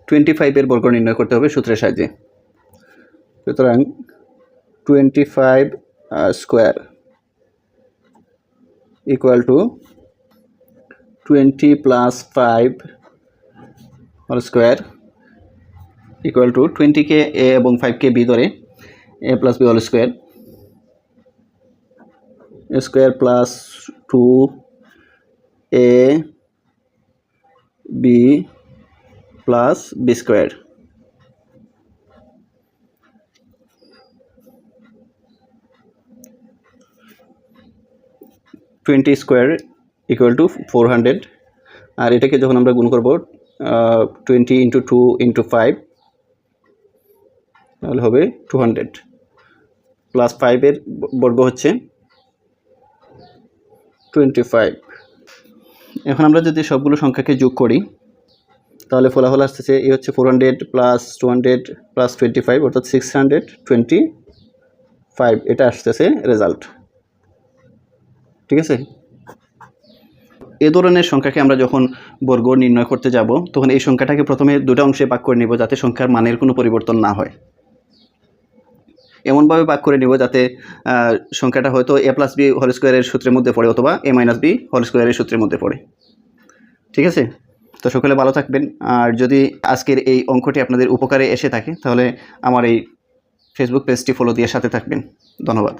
25 এর বর্গ নির্ণয় করতে হবে সূত্রের সাহায্যে। সুতরাং 25 square equal to 20 plus 5 whole square equal to 20কে এ এবং 5কে বি ধরে A plus B whole square square plus 2 A B plus B square square equal to 400 আর এটাকে যখন আমরা গুণ করব 20 ইন্টু 2 ইন্টু 5 তাহলে হবে 200 প্লাস 5 এর বর্গ হচ্ছে 25। এখন আমরা যদি সবগুলো সংখ্যাকে যোগ করি তাহলে ফলাফল আসতেছে এই হচ্ছে 400 প্লাস 200 প্লাস 25 অর্থাৎ 625 এটা আসতেছে রেজাল্ট। ঠিক আছে, এই ধরনের সংখ্যাকে আমরা যখন বর্গ নির্ণয় করতে যাব তখন এই সংখ্যাটাকে প্রথমে দুটো অংশে ভাগ করে নিব যাতে সংখ্যার মানের কোনো পরিবর্তন না হয়। এমনভাবে ভাগ করে নিব যাতে সংখ্যাটা হয়তো এ প্লাস বি হোল স্কোয়ারের সূত্রের মধ্যে পড়ে অথবা এ মাইনাস বি হোল স্কোয়ারের সূত্রের মধ্যে পড়ে। ঠিক আছে, তো সকলে ভালো থাকবেন। আর যদি আজকের এই অঙ্কটি আপনাদের উপকারে এসে থাকে তাহলে আমার এই ফেসবুক পেজটি ফলো দিয়ে সাথে থাকবেন। ধন্যবাদ।